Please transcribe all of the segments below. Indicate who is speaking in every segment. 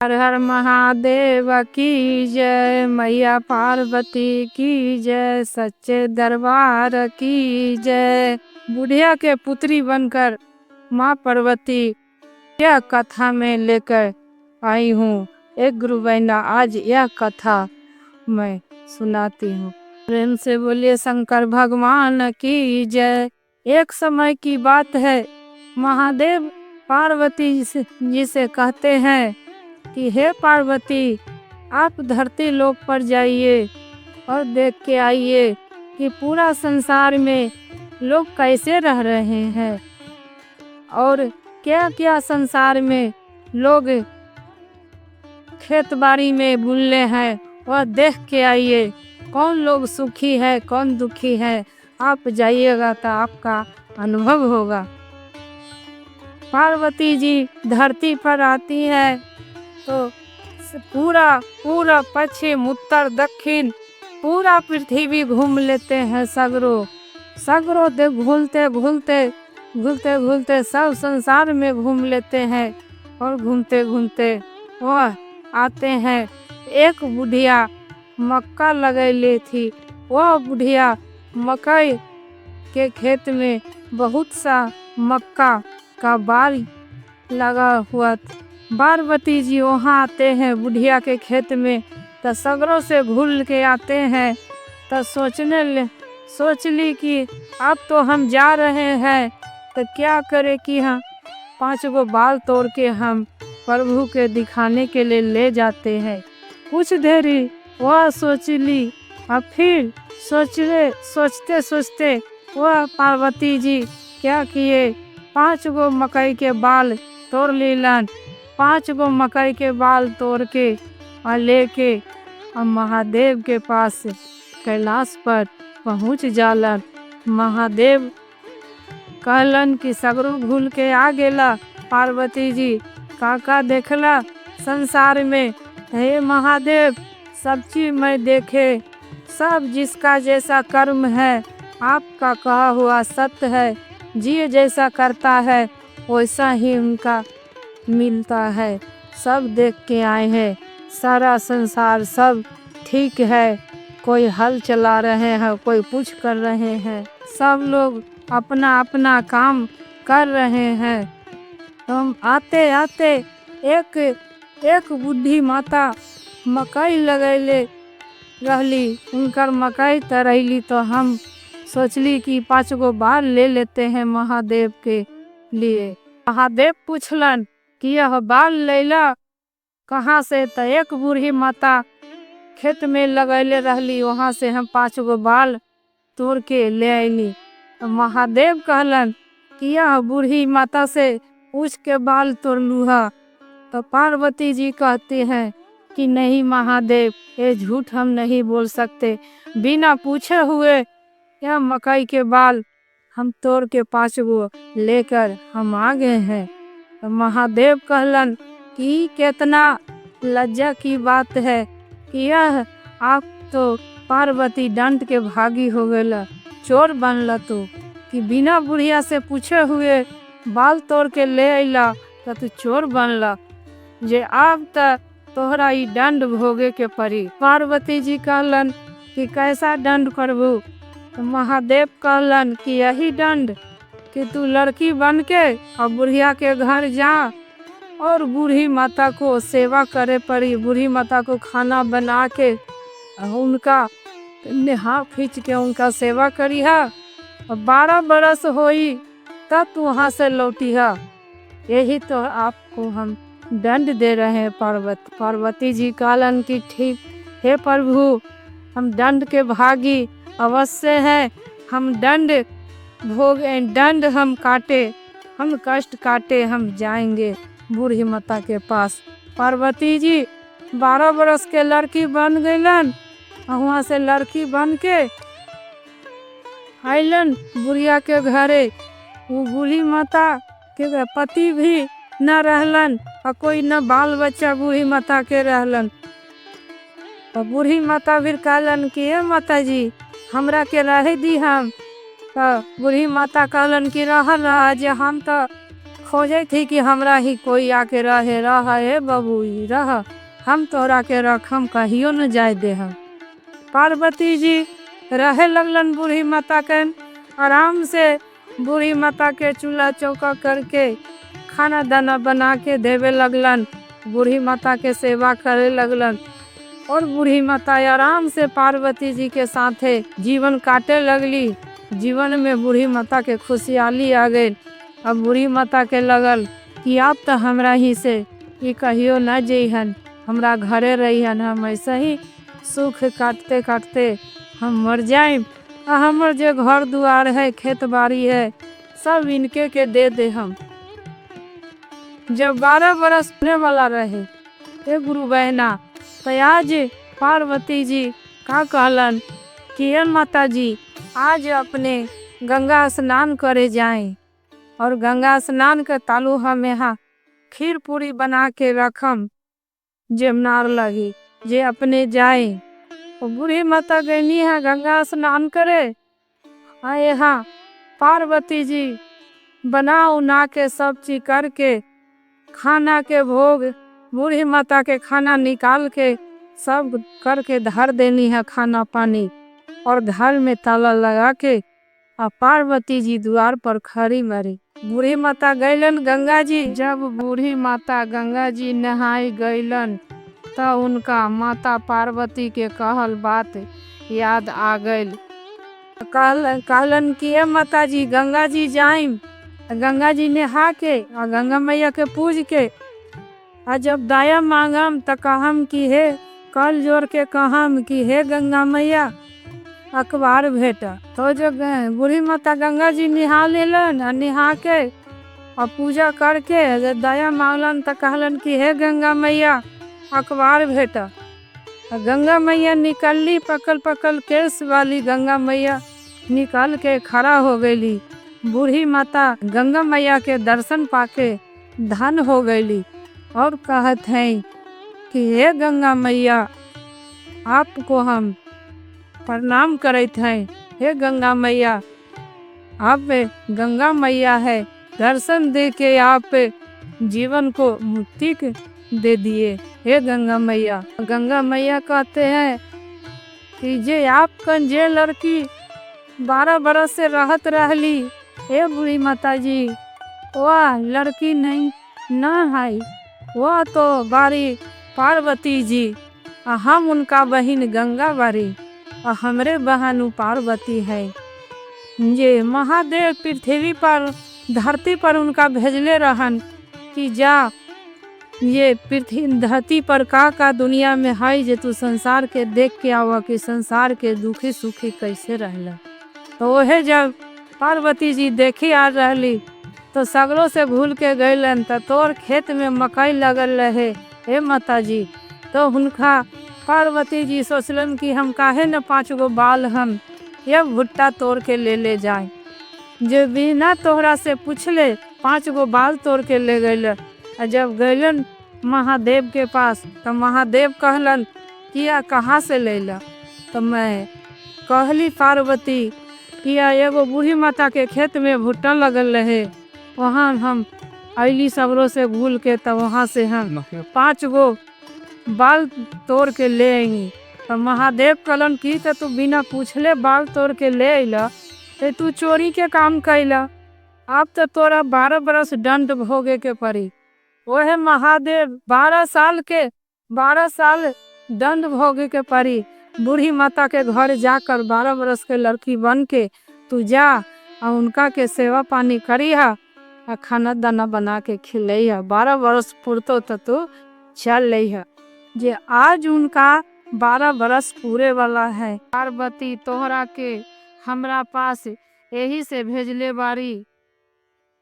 Speaker 1: हर हर महादेव की जय, मैया पार्वती की जय, सच्चे दरबार की जय। बुढ़िया के पुत्री बनकर माँ पार्वती यह कथा में लेकर आई हूँ। एक गुरु बहना, आज यह कथा मैं सुनाती हूँ। प्रेम से बोलिए शंकर भगवान की जय। एक समय की बात है, महादेव पार्वती जी से कहते हैं कि हे पार्वती, आप धरती लोक पर जाइए और देख के आइए कि पूरा संसार में लोग कैसे रह रहे हैं और क्या क्या संसार में लोग खेत बाड़ी में बुनले हैं, वह देख के आइए। कौन लोग सुखी है, कौन दुखी है, आप जाइएगा तो आपका अनुभव होगा। पार्वती जी धरती पर आती है तो पूरा पश्चिम उत्तर दक्षिण पूरा पृथ्वी घूम लेते हैं। सगरों दे घूमते सब संसार में घूम लेते हैं और घूमते घूमते वह आते हैं। एक बुढ़िया मक्का लगैले थी। वह बुढ़िया मकई के खेत में बहुत सा मक्का का बाल लगा हुआ था। पार्वती जी वहाँ आते हैं बुढ़िया के खेत में, तो सगरों से घूल के आते हैं। तो सोच ली कि अब तो हम जा रहे हैं, तो क्या करें कि हम 5 गो बाल तोड़ के हम प्रभु के दिखाने के लिए ले जाते हैं। कुछ देरी वह सोच ली और फिर सोचते वह पार्वती जी क्या किए, 5 गो मकई के बाल तोड़ लीलन। 5 गो मकई के बाल तोड़ के और लेके और महादेव के पास कैलाश पर पहुँच जालन। महादेव कहलन कि सगरों भूल के आ गेला। पार्वती जी काका देखला संसार में, हे महादेव सब चीज मैं देखे, सब जिसका जैसा कर्म है आपका कहा हुआ सत्य है। जी जैसा करता है वैसा ही उनका मिलता है। सब देख के आए हैं, सारा संसार सब ठीक है। कोई हल चला रहे हैं, कोई कुछ कर रहे हैं, सब लोग अपना अपना काम कर रहे हैं। हम आते आते एक बूढ़ी माता मकई लगैले रहली। उनकर मकई तरैली तो हम सोचली कि 5 गो बाल ले लेते हैं महादेव के लिए। महादेव पूछलन कि यह बाल लैला कहाँ से, तो एक बूढ़ी माता खेत में लगैले रहली, वहाँ से हम 5 गो बाल तोड़ के ले आईली। तो महादेव कहलन कि यह बूढ़ी माता से पूछ के बाल तोड़लू है। तो पार्वती जी कहती हैं कि नहीं महादेव, ये झूठ हम नहीं बोल सकते। बिना पूछे हुए यह मकई के बाल हम तोड़ के 5 गो लेकर हम आ गए हैं। तो महादेव कहलन कि कितना लज्जा की बात है कि यह आप तो पार्वती दंड के भागी हो गए, चोर बनला तो कि बिना बुढ़िया से पूछे हुए बाल तोड़ के ले अला तो तू चोर बनला। जे आप तोहरा ई दंड भोगे के पड़ी। पार्वती जी कहलन कि कैसा दंड करबू। तो महादेव कहलन कि यही दंड कि तू लड़की बन के और बुढ़िया के घर जा और बूढ़ी माता को सेवा करे पड़ी। बूढ़ी माता को खाना बना के उनका नेहा खींच के उनका सेवा करी है और 12 बरस होई तब तू वहाँ से लौटी है। यही तो आपको हम दंड दे रहे हैं। पार्वती जी कहलन कि ठीक हे प्रभु, हम दंड के भागी अवश्य है। हम दंड भोगे, दंड हम काटे, हम कष्ट काटे, हम जाएंगे बूढ़ी माता के पास। पार्वती जी 12 बरस के लड़की बन गईलन और वहाँ से लड़की बन के आइलन बुढ़िया के घरे। वो बूढ़ी माता के पति भी न रहलन और कोई न बाल बच्चा बूढ़ी माता के रहलन। तो बूढ़ी माता फिर कहलन कि हे माता जी, हमरा के रह दी हम। तो बूढ़ी माता कहलन कि रह जे हम तो खोजे थी कि हमरा ही कोई आके रहे रहे बबुई रह, हम तोरा के रखम कहियो न जाए दे हम। पार्वती जी रहे लगलन बूढ़ी माता के आराम से। बूढ़ी माता के चूल्हा चौका करके खाना दाना बना के देवे लगलन, बूढ़ी माता के सेवा करे लगलन। और बूढ़ी माता आराम से पार्वती जी के साथे जीवन काटे लगली। जीवन में बूढ़ी माता के खुशहाली आ गई। अब बूढ़ी माता के लगल कि आप तो हमरा ही से ये कहियो न जइहन, हमरा घरे रहिहन, हम ऐसे ही सुख काटते काटते हम मर जाइम। हमर जो घर दुआर है खेत बाड़ी है सब इनके के दे हम। जब 12 बरस होने वाला रहे ये गुरु बहना, तो आज पार्वती जी का कहलन कि हे माता जी आज अपने गंगा स्नान करे जाएं, और गंगा स्नान के तालु हम यहाँ खीर पूरी बना के रखम जेमनार लगी जे अपने जाए। बूढ़ी माता गईनी है गंगा स्नान करे। यहाँ पार्वती जी बना उना के सब चीज करके खाना के भोग बूढ़ी माता के खाना निकाल के सब करके धर देनी है खाना पानी, और घर में ताला लगा के पार्वती जी द्वार पर खड़ी मरी। बूढ़ी माता गईलन गंगा जी। जब बूढ़ी माता गंगा जी नहाई गईलन तो उनका माता पार्वती के कहल बात याद आ गई। कहलन कि हे माता जी गंगा जी जाइम, गंगा जी नहा के और गंगा मैया के पूज के जब दया मांगम तो कहम कि हे कल जोड़ के कहम कि हे गंगा मैया अखबार भेटा। तो जो बूढ़ी माता गंगा जी नहा लेलन, नहा के और पूजा करके जब दया मांगलन तो कहलन कि हे गंगा मैया अखबार भेटा। गंगा मैया निकलली, पकल पकल केस वाली गंगा मैया निकल के खड़ा हो गईली। बूढ़ी माता गंगा मैया के दर्शन पाके धन हो गईली और कहत हैं कि हे गंगा मैया आपको हम प्रणाम करत हैं। हे गंगा मैया आप गंगा मैया है, दर्शन दे के आप जीवन को मुक्ति दे दिए। हे गंगा मैया। गंगा मैया कहते हैं कि जे आपका जे लड़की 12 बरस से रहत रहली हे बूढ़ी माता जी वह लड़की नहीं ना है, वह तो बारी पार्वती जी, हम उनका बहन गंगा बारी और हमरे बहन पार्वती है। ये महादेव पृथ्वी पर धरती पर उनका भेजले रहन कि जा ये पृथ्वी धरती पर का दुनिया में है जे तू संसार के देख के आवा कि संसार के दुखी सुखी कैसे रहला। तो वह जब पार्वती जी देखी आ रहली तो सगरों से भूल के गईलन। तो तोर खेत में मकई लगल रहे हे माता जी। तो उनका पार्वती जी सोचलन कि हम काहे न 5 गो बाल हम ये भुट्टा तोड़ के ले जाए। जो बिना तोहरा से पूछले 5 गो बाल तोड़ के ले गईलन। जब गईलन महादेव के पास तो महादेव कहलन किया कहाँ से लेला। तो मैं कहली पार्वती किया एगो बूढ़ी माता के खेत में भुट्टा लगल रहे, वहाँ हम अली सबरों से भूल के, तो वहाँ से हम 5 गो बाल तोड़ के ले आएंगी। तो महादेव कहलन की तो तू बिना पूछले बाल तोड़ के ले अला, तो तू चोरी के काम कैला, अब तो तोरा 12 बरस दंड भोगे के पड़ी। वह महादेव 12 साल दंड भोगे के पड़ी। बूढ़ी माता के घर जाकर 12 बरस के लड़की बन के तू जा और उनका के सेवा पानी करिहा और खाना दाना बना के खिलैहा। 12 बरस पुरतो तो तू चल लइहा। जे आज उनका 12 बरस पूरे वाला है। पार्वती तोहरा के हमरा पास यही से भेजले बारी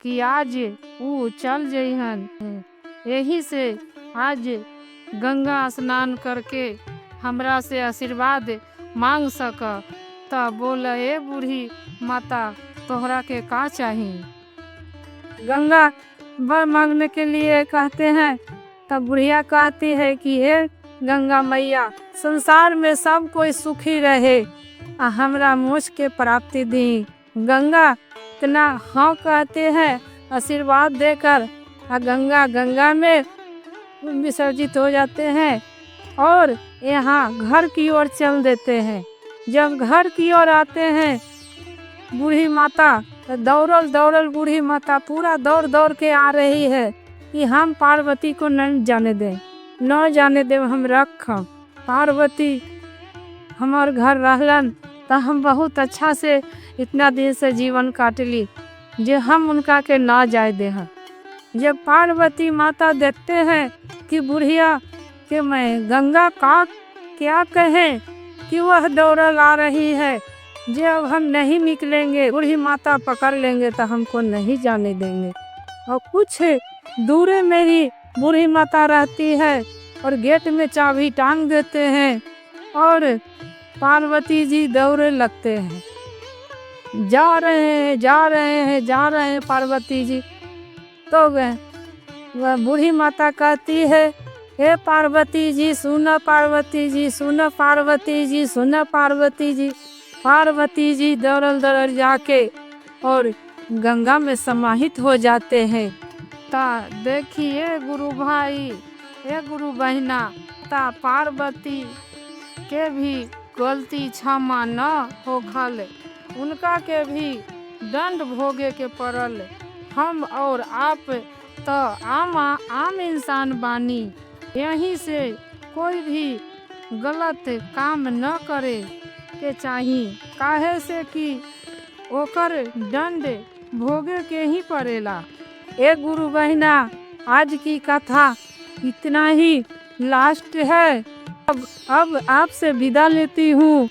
Speaker 1: कि आज वो चल जइहन। यही से आज गंगा स्नान करके हमरा से आशीर्वाद मांग सक। तब बोला ए बूढ़ी माता तोहरा के का चाहिए। गंगा वर मांगने के लिए कहते हैं। तब बुढ़िया कहती है कि हे गंगा मैया संसार में सब कोई सुखी रहे, हमरा मोक्ष के प्राप्ति दी। गंगा इतना हाँ कहते हैं आशीर्वाद देकर गंगा में विसर्जित हो जाते हैं और यहाँ घर की ओर चल देते हैं। जब घर की ओर आते हैं बूढ़ी माता, तो दौड़ल बूढ़ी माता पूरा दौड़ के आ रही है कि हम पार्वती को न जाने दें हम रखम। पार्वती हमार घर रहलन तो हम बहुत अच्छा से इतना दिन से जीवन काटली जे हम उनका के ना जाए दे हैं। जब पार्वती माता देखते हैं कि बुढ़िया कि मैं गंगा का क्या कहें कि वह दौड़ल आ रही है, जब हम नहीं निकलेंगे बूढ़ी माता पकड़ लेंगे तो हमको नहीं जाने देंगे। और कुछ दूर में ही बूढ़ी माता रहती है और गेट में चाबी टांग देते हैं और पार्वती जी दौड़े लगते हैं। जा रहे हैं पार्वती जी। तो वह बूढ़ी माता कहती है, हे पार्वती जी सुनो, पार्वती जी सुनो, पार्वती जी सुनो, पार्वती जी। पार्वती जी दौड़ल जाके और गंगा में समाहित हो जाते हैं। ता देखिए गुरु भाई, ये गुरु बहना, ता पार्वती के भी गलती क्षमा न होखल, उनका के भी दंड भोगे के पड़ल। हम और आप तो आम इंसान बानी, यहीं से कोई भी गलत काम न करे के चाहिए, काहे से कि ओकर दंड भोगे के ही पड़ेला। ए गुरु बहना, आज की कथा इतना ही लास्ट है। अब आपसे विदा लेती हूँ।